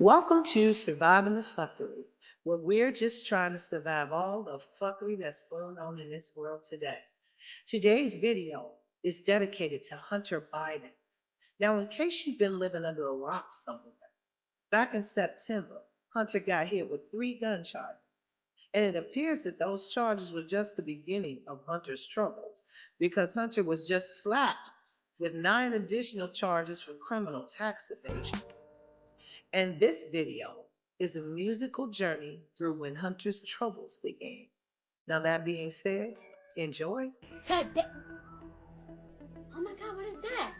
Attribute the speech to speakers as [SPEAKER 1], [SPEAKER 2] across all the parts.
[SPEAKER 1] Welcome to Surviving the Fuckery, where we're just trying to survive all the fuckery that's going on in this world today. Today's video is dedicated to Hunter Biden. Now, in case you've been living under a rock somewhere, back in September, Hunter got hit with 3 gun charges. And it appears that those charges were just the beginning of Hunter's troubles, because Hunter was just slapped with 9 additional charges for criminal tax evasion. And this video is a musical journey through when Hunter's troubles began. Now, that being said, enjoy.
[SPEAKER 2] Oh my God, what is that?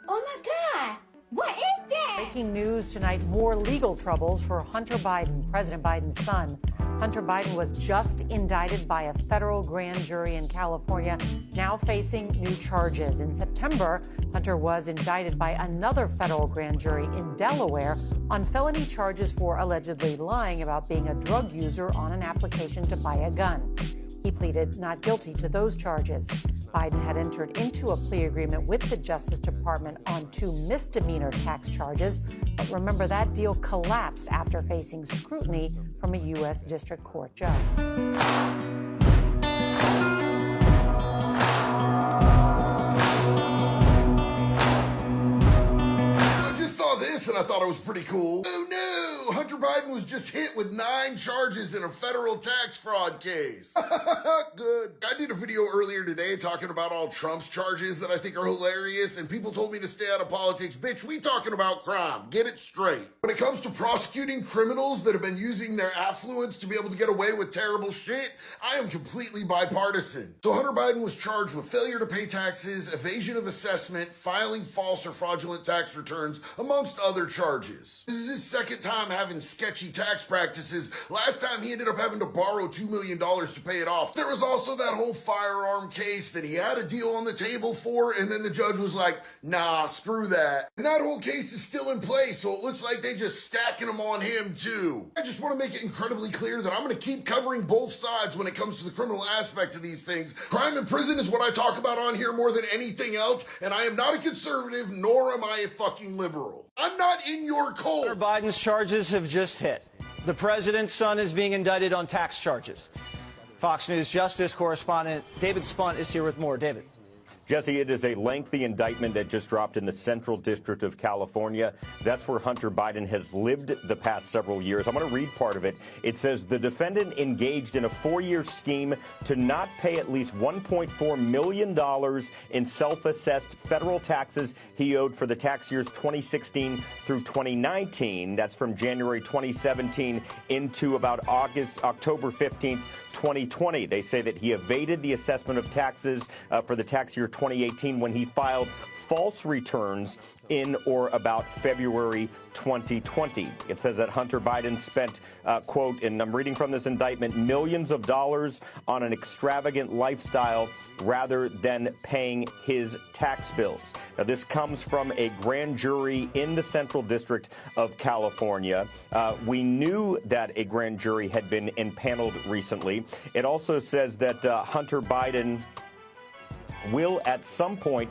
[SPEAKER 2] Oh my God, what is that?
[SPEAKER 3] Breaking news tonight, more legal troubles for Hunter Biden, President Biden's son. Hunter Biden was just indicted by a federal grand jury in California, now facing new charges. In September, Hunter was indicted by another federal grand jury in Delaware on felony charges for allegedly lying about being a drug user on an application to buy a gun. He pleaded not guilty to those charges. Biden had entered into a plea agreement with the Justice Department on 2 misdemeanor tax charges. But remember, that deal collapsed after facing scrutiny from a U.S. District Court judge.
[SPEAKER 4] And I thought it was pretty cool. Oh no! Hunter Biden was just hit with 9 charges in a federal tax fraud case. Good. I did a video earlier today talking about all Trump's charges that I think are hilarious, and people told me to stay out of politics. Bitch, we talking about crime. Get it straight. When it comes to prosecuting criminals that have been using their affluence to be able to get away with terrible shit, I am completely bipartisan. So Hunter Biden was charged with failure to pay taxes, evasion of assessment, filing false or fraudulent tax returns, amongst other charges. This is his second time having sketchy tax practices. Last time he ended up having to borrow $2 million to pay it off. There was also that whole firearm case that he had a deal on the table for, and then the judge was like, nah, screw that. And that whole case is still in place, so it looks like they just stacking them on him too. I just want to make it incredibly clear that I'm going to keep covering both sides when it comes to the criminal aspects of these things. Crime in prison is what I talk about on here more than anything else, and I am not a conservative, nor am I a fucking liberal. I'm not in your cult.
[SPEAKER 5] Hunter Biden's charges have just hit. The president's son is being indicted on tax charges. Fox News Justice correspondent David Spunt is here with more. David.
[SPEAKER 6] Jesse, it is a lengthy indictment that just dropped in the Central District of California. That's where Hunter Biden has lived the past several years. I'm going to read part of it. It says the defendant engaged in a 4-year scheme to not pay at least $1.4 million in self-assessed federal taxes he owed for the tax years 2016 through 2019. That's from January 2017 into about October 15th, 2020. They say that he evaded the assessment of taxes for the tax year 2018 when he filed false returns in or about February 2020. It says that Hunter Biden spent, quote, and I'm reading from this indictment, millions of dollars on an extravagant lifestyle rather than paying his tax bills. Now, this comes from a grand jury in the Central District of California. We knew that a grand jury had been impaneled recently. It also says that Hunter Biden will at some point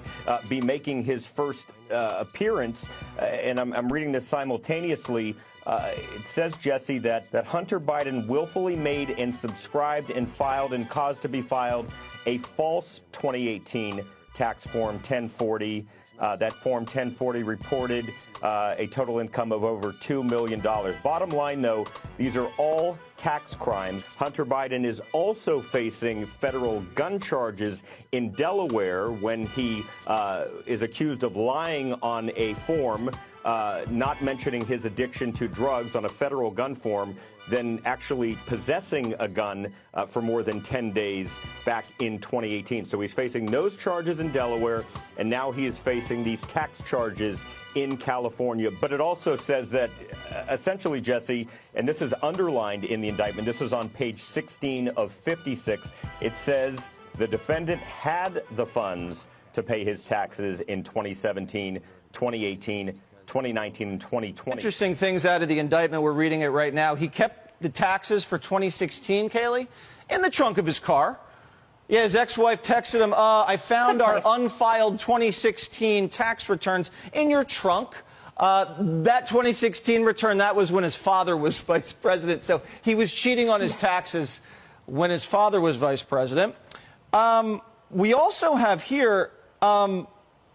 [SPEAKER 6] be making his first appearance, and I'm reading this simultaneously. It says, Jesse, that Hunter Biden willfully made and subscribed and filed and caused to be filed a false 2018 tax form 1040. That Form 1040 reported a total income of over $2 million. Bottom line, though, these are all tax crimes. Hunter Biden is also facing federal gun charges in Delaware when he is accused of lying on a form, not mentioning his addiction to drugs on a federal gun form, then actually possessing a gun for more than 10 days back in 2018. So he's facing those charges in Delaware, and now he is facing these tax charges in California. But it also says that essentially, Jesse, and this is underlined in the indictment, this is on page 16 of 56, it says the defendant had the funds to pay his taxes in 2017, 2018, 2019 and 2020.
[SPEAKER 5] Interesting things out of the indictment. We're reading it right now. He kept the taxes for 2016, Kaylee, in the trunk of his car. Yeah, his ex-wife texted him, I found our unfiled 2016 tax returns in your trunk. That 2016 return, that was when his father was vice president. So he was cheating on his taxes when his father was vice president. We also have here,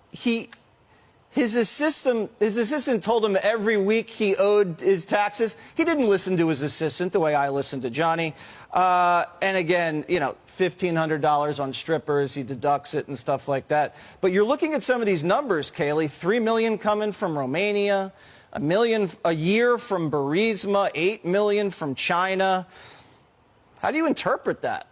[SPEAKER 5] his assistant told him every week he owed his taxes. He didn't listen to his assistant the way I listened to Johnny. And again, you know, $1,500 on strippers, he deducts it and stuff like that. But you're looking at some of these numbers, Kaylee. $3 million coming from Romania, $1 million a year from Burisma, $8 million from China. How do you interpret that?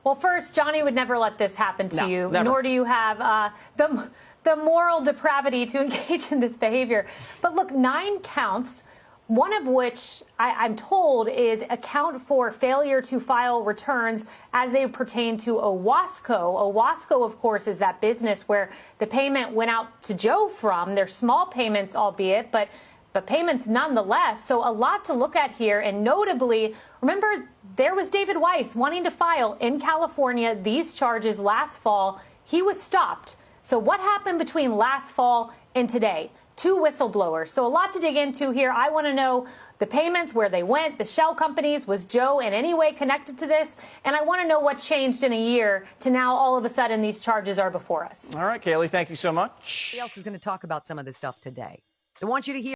[SPEAKER 7] Well, first, Johnny would never let this happen to you,
[SPEAKER 5] never.
[SPEAKER 7] Nor do you have the moral depravity to engage in this behavior. But look, 9 counts, one of which I'm told is account for failure to file returns as they pertain to Owasco. Owasco, of course, is that business where the payment went out to Joe from. They're small payments, albeit, but payments nonetheless. So a lot to look at here. And notably, remember, there was David Weiss wanting to file in California these charges last fall. He was stopped. So what happened between last fall and today? 2 whistleblowers. So a lot to dig into here. I want to know the payments, where they went, the shell companies. Was Joe in any way connected to this? And I want to know what changed in a year to now all of a sudden these charges are before us.
[SPEAKER 5] All right, Kaylee, thank you so much.
[SPEAKER 8] Who else is going to talk about some of this stuff today? I want you to hear.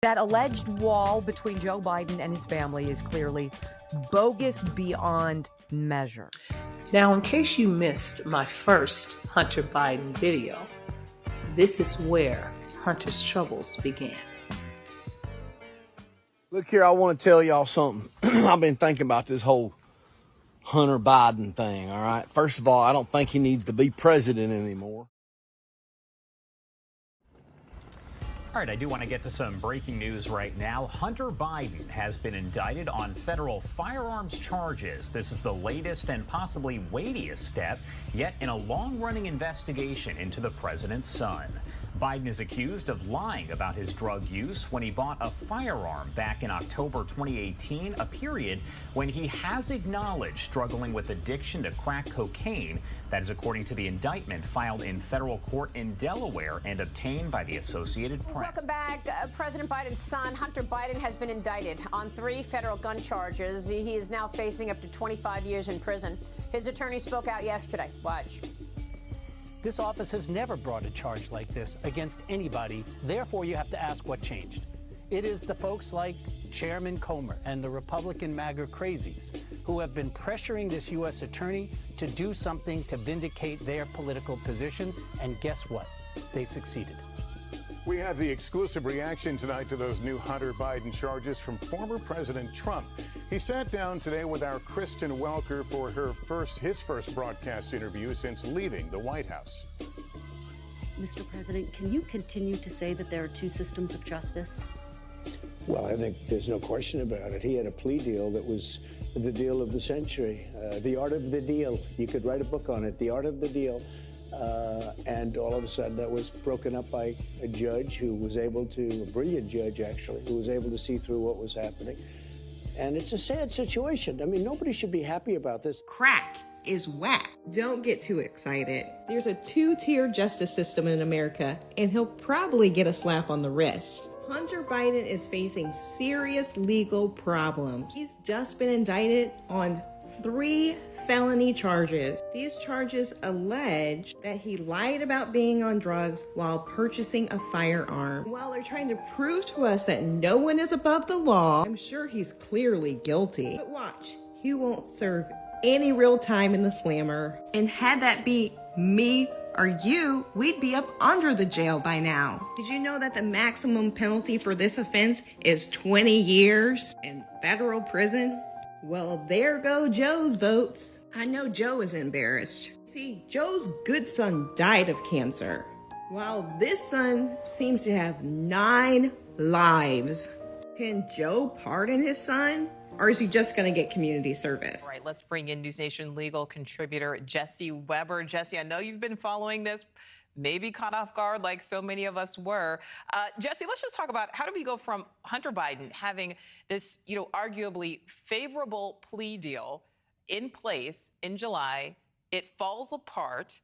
[SPEAKER 8] That alleged wall between Joe Biden and his family is clearly bogus beyond measure.
[SPEAKER 1] Now, in case you missed my first Hunter Biden video, this is where Hunter's troubles began.
[SPEAKER 9] Look here, I want to tell y'all something. I've been thinking about this whole Hunter Biden thing, all right? First of all, I don't think he needs to be president anymore.
[SPEAKER 10] All right, I do want to get to some breaking news right now. Hunter Biden has been indicted on federal firearms charges. This is the latest and possibly weightiest step yet in a long-running investigation into the president's son. Biden is accused of lying about his drug use when he bought a firearm back in October 2018, a period when he has acknowledged struggling with addiction to crack cocaine. That is according to the indictment filed in federal court in Delaware and obtained by the Associated Press.
[SPEAKER 11] Welcome back. President Biden's son, Hunter Biden, has been indicted on 3 federal gun charges. He is now facing up to 25 years in prison. His attorney spoke out yesterday. Watch.
[SPEAKER 12] This office has never brought a charge like this against anybody. Therefore, you have to ask what changed. It is the folks like Chairman Comer and the Republican MAGA crazies who have been pressuring this U.S. attorney to do something to vindicate their political position. And guess what? They succeeded.
[SPEAKER 13] We have the exclusive reaction tonight to those new Hunter Biden charges from former President Trump. He sat down today with our Kristen Welker for his first broadcast interview since leaving the White House.
[SPEAKER 14] Mr. President, can you continue to say that there are 2 systems of justice?
[SPEAKER 15] Well, I think there's no question about it. He had a plea deal that was the deal of the century, the art of the deal. You could write a book on it, the art of the deal. And all of a sudden that was broken up by a judge who was able to, a brilliant judge actually, who was able to see through what was happening. And it's a sad situation. I mean, nobody should be happy about this.
[SPEAKER 16] Crack is whack. Don't get too excited. There's a 2-tier justice system in America, and he'll probably get a slap on the wrist. Hunter Biden is facing serious legal problems. He's just been indicted on 3 felony charges. These charges allege that he lied about being on drugs while purchasing a firearm. While they're trying to prove to us that no one is above the law, I'm sure he's clearly guilty. But watch, he won't serve any real time in the slammer. And had that be me or you, we'd be up under the jail by now. Did you know that the maximum penalty for this offense is 20 years in federal prison? Well, there go Joe's votes. I know Joe is embarrassed. See, Joe's good son died of cancer, while this son seems to have 9 lives. Can Joe pardon his son? Or is he just going to get community service?
[SPEAKER 17] All right, let's bring in News Nation legal contributor Jesse Weber. Jesse, I know you've been following this, maybe caught off guard like so many of us were. Jesse, let's just talk about how do we go from Hunter Biden having this, arguably favorable plea deal in place in July. It falls apart.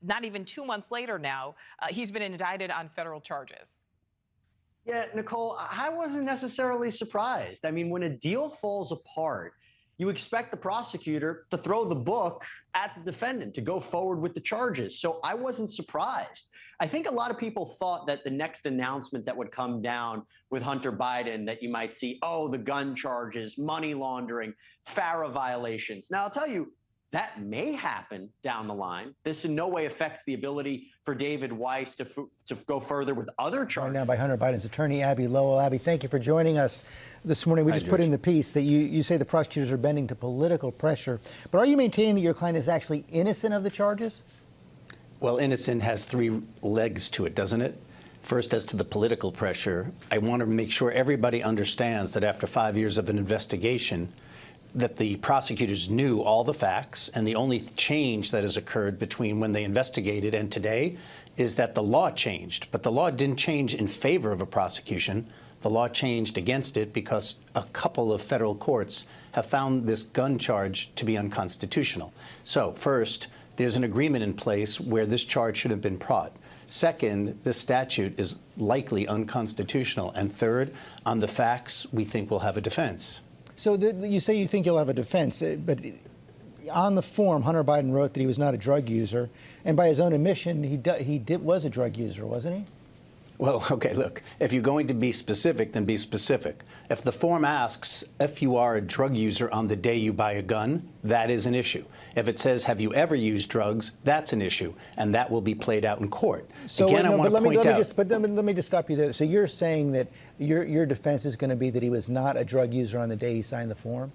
[SPEAKER 17] Not even 2 months later now, he's been indicted on federal charges.
[SPEAKER 18] Yeah, Nicole, I wasn't necessarily surprised. I mean, when a deal falls apart, you expect the prosecutor to throw the book at the defendant, to go forward with the charges. So I wasn't surprised. I think a lot of people thought that the next announcement that would come down with Hunter Biden, that you might see, the gun charges, money laundering, FARA violations. Now, I'll tell you, that may happen down the line. This in no way affects the ability for David Weiss to go further with other charges.
[SPEAKER 19] Right now by Hunter Biden's attorney, Abby Lowell. Abby, thank you for joining us this morning. We just put in the piece that you say the prosecutors are bending to political pressure. But are you maintaining that your client is actually innocent of the charges?
[SPEAKER 20] Well, innocent has 3 legs to it, doesn't it? First, as to the political pressure, I want to make sure everybody understands that after 5 years of an investigation, that the prosecutors knew all the facts, and the only change that has occurred between when they investigated and today is that the law changed. But the law didn't change in favor of a prosecution. The law changed against it because a couple of federal courts have found this gun charge to be unconstitutional. So first, there's an agreement in place where this charge should have been brought. Second, this statute is likely unconstitutional. And third, on the facts, we think we'll have a defense.
[SPEAKER 19] So you say you think you'll have a defense, but on the form, Hunter Biden wrote that he was not a drug user, and by his own admission, he was a drug user, wasn't he?
[SPEAKER 20] Well, okay, look, if you're going to be specific, then be specific. If the form asks if you are a drug user on the day you buy a gun, that is an issue. If it says, have you ever used drugs, that's an issue, and that will be played out in court.
[SPEAKER 19] So,
[SPEAKER 20] again, I want to point out.
[SPEAKER 19] Let me just stop you there. So you're saying that your defense is going to be that he was not a drug user on the day he signed the form?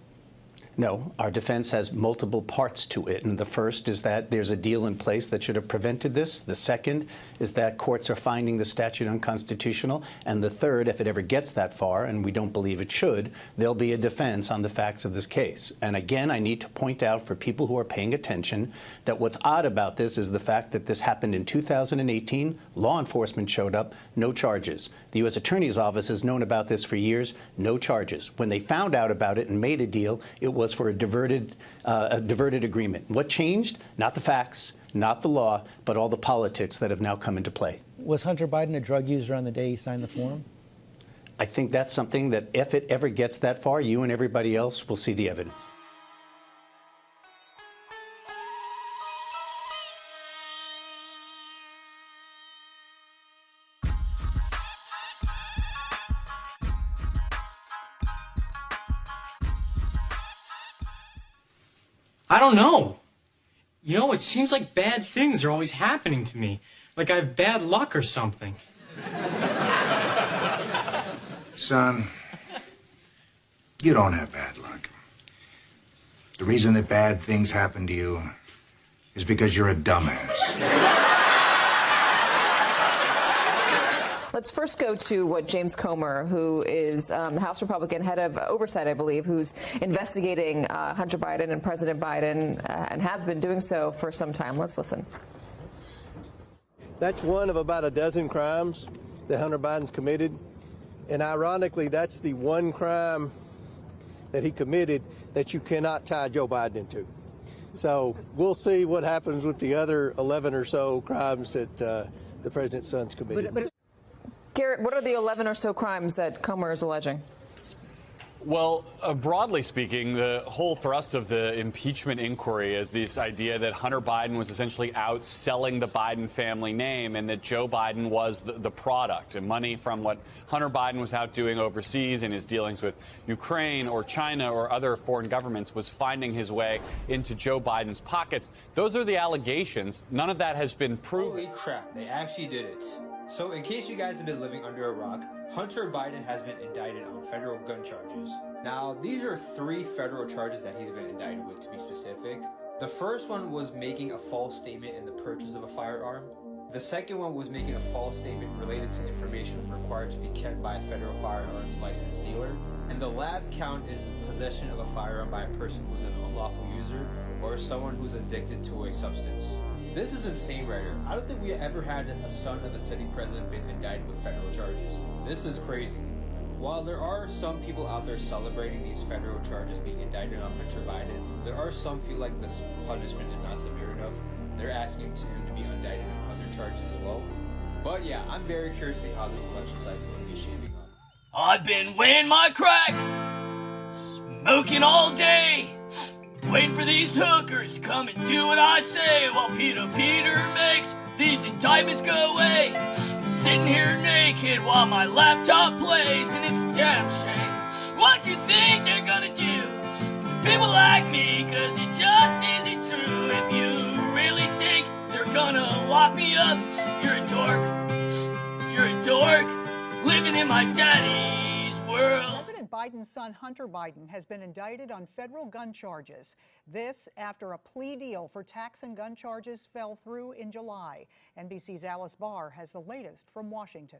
[SPEAKER 20] No, our defense has multiple parts to it. And the first is that there's a deal in place that should have prevented this. The second is that courts are finding the statute unconstitutional. And the third, if it ever gets that far, and we don't believe it should, there'll be a defense on the facts of this case. And again, I need to point out for people who are paying attention that what's odd about this is the fact that this happened in 2018. Law enforcement showed up, no charges. The U.S. Attorney's Office has known about this for years, no charges. When they found out about it and made a deal, it was for a diverted agreement. What changed? Not the facts, not the law, but all the politics that have now come into play.
[SPEAKER 19] Was Hunter Biden a drug user on the day he signed the form?
[SPEAKER 20] I think that's something that if it ever gets that far, you and everybody else will see the evidence.
[SPEAKER 21] I don't know. You know, it seems like bad things are always happening to me. Like I have bad luck or something.
[SPEAKER 22] Son, you don't have bad luck. The reason that bad things happen to you is because you're a dumbass.
[SPEAKER 23] Let's first go to what James Comer, who is House Republican, head of oversight, I believe, who's investigating Hunter Biden and President Biden and has been doing so for some time. Let's listen.
[SPEAKER 24] That's one of about a dozen crimes that Hunter Biden's committed. And ironically, that's the one crime that he committed that you cannot tie Joe Biden into. So we'll see what happens with the other 11 or so crimes that the president's son's committed.
[SPEAKER 23] Garrett, what are the 11 or so crimes that Comer is alleging?
[SPEAKER 25] Well, broadly speaking, the whole thrust of the impeachment inquiry is this idea that Hunter Biden was essentially out selling the Biden family name and that Joe Biden was the product. And money from what Hunter Biden was out doing overseas in his dealings with Ukraine or China or other foreign governments was finding his way into Joe Biden's pockets. Those are the allegations. None of that has been proven.
[SPEAKER 26] Holy crap, they actually did it. So in case you guys have been living under a rock, Hunter Biden has been indicted on federal gun charges. Now, these are 3 federal charges that he's been indicted with, to be specific. The first one was making a false statement in the purchase of a firearm. The second one was making a false statement related to information required to be kept by a federal firearms licensed dealer. And the last count is possession of a firearm by a person who's an unlawful user or someone who's addicted to a substance. This is insane right here. I don't think we ever had a son of a sitting president been indicted with federal charges. This is crazy. While there are some people out there celebrating these federal charges being indicted on Hunter Biden, there are some feel like this punishment is not severe enough. They're asking him to be indicted on other charges as well. But yeah, I'm very curious to see how this election cycle is going to be shaping up.
[SPEAKER 27] I've been weighing my crack, smoking all day, waiting for these hookers to come and do what I say while Peter makes these indictments go away. Sitting here naked while my laptop plays, and it's a damn shame. What you think they're gonna do? People like me, cause it just isn't true. If you really think they're gonna lock me up, you're a dork. You're a dork, living in my daddy's world.
[SPEAKER 28] President Biden's son, Hunter Biden, has been indicted on federal gun charges. This after a plea deal for tax and gun charges fell through in July. NBC's Alice Barr has the latest from Washington.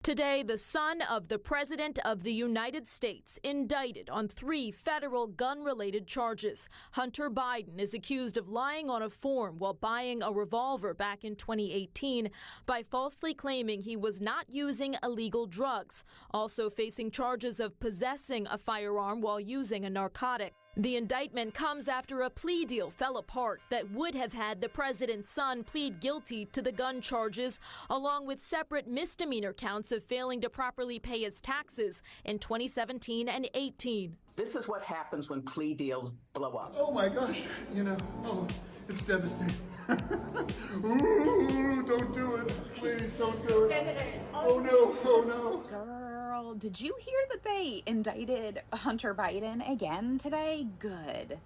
[SPEAKER 29] Today, the son of the President of the United States indicted on 3 federal gun-related charges. Hunter Biden is accused of lying on a form while buying a revolver back in 2018 by falsely claiming he was not using illegal drugs, also facing charges of possessing a firearm while using a narcotic. The indictment comes after a plea deal fell apart that would have had the president's son plead guilty to the gun charges, along with separate misdemeanor counts of failing to properly pay his taxes in 2017 and 18.
[SPEAKER 30] This is what happens when plea deals blow up.
[SPEAKER 4] Oh my gosh, it's devastating. Ooh, don't do it. Please don't do it. Oh no, oh no.
[SPEAKER 31] Girl, did you hear that they indicted Hunter Biden again today? Good.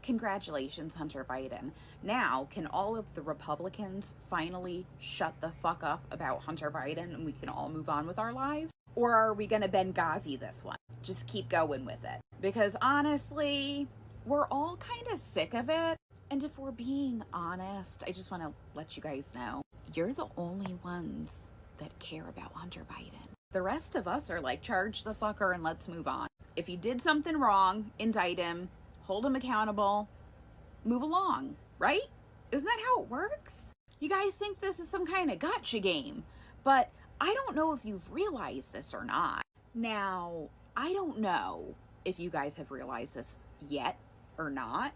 [SPEAKER 31] Congratulations, Hunter Biden. Now, can all of the Republicans finally shut the fuck up about Hunter Biden and we can all move on with our lives? Or are we going to Benghazi this one? Just keep going with it. Because honestly, we're all kind of sick of it. And if we're being honest, I just want to let you guys know, you're the only ones that care about Hunter Biden. The rest of us are like, charge the fucker and let's move on. If you did something wrong, indict him, hold him accountable, move along, right? Isn't that how it works? You guys think this is some kind of gotcha game, but I don't know if you've realized this or not. Now, I don't know if you guys have realized this yet or not,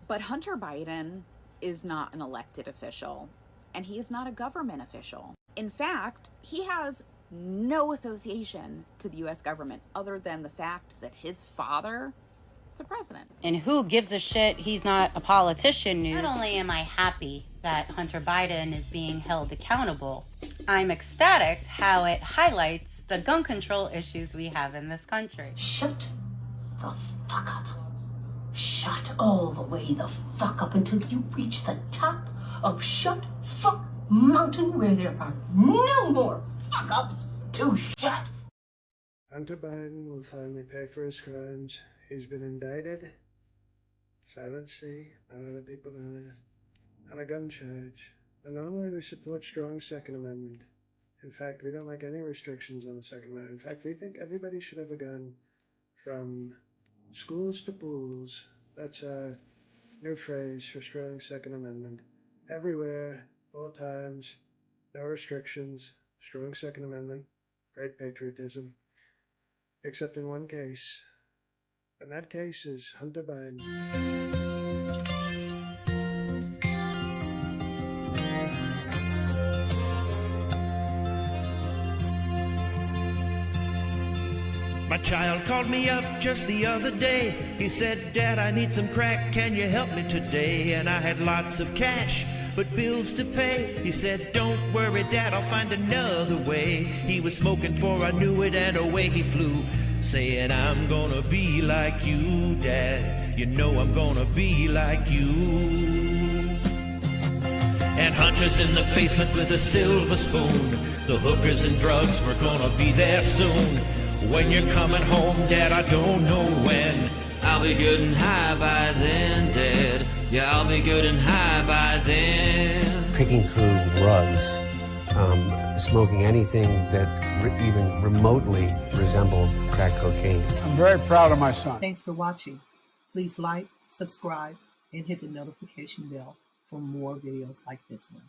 [SPEAKER 31] but Hunter Biden is not an elected official, and he is not a government official. In fact, he has no association to the U.S. government other than the fact that his father is a president.
[SPEAKER 1] And who gives a shit? He's not a politician. Not only am I happy that Hunter Biden is being held accountable, I'm ecstatic how it highlights the gun control issues we have in this country.
[SPEAKER 2] Shut the fuck up. Shut all the way the fuck up until you reach the top of Shut Fuck Mountain, where there are no more fuck-ups to shut.
[SPEAKER 3] Hunter Biden will finally pay for his crimes. He's been indicted, Silent C, not other people know that, on a gun charge. And normally we support strong Second Amendment. In fact, we don't like any restrictions on the Second Amendment. In fact, we think everybody should have a gun from schools to pools. That's our new phrase for strong Second Amendment. Everywhere, all times, no restrictions, strong Second Amendment, great patriotism. Except in one case. And that case is Hunter Biden.
[SPEAKER 5] My child called me up just the other day. He said, Dad, I need some crack. Can you help me today? And I had lots of cash, but bills to pay. He said, don't worry, Dad, I'll find another way. He was smoking before I knew it, and away he flew, saying, I'm gonna be like you, Dad. You know I'm gonna be like you. And Hunter's in the basement with a silver spoon. The hookers and drugs, we're gonna be there soon. When you're coming home, Dad, I don't know when.
[SPEAKER 27] I'll be good and high by then, Dad. Yeah, I'll be good and high by then.
[SPEAKER 6] Picking through rugs, smoking anything that even remotely resembled crack cocaine.
[SPEAKER 7] I'm very proud of my son.
[SPEAKER 8] Thanks for watching. Please like, subscribe, and hit the notification bell for more videos like this one.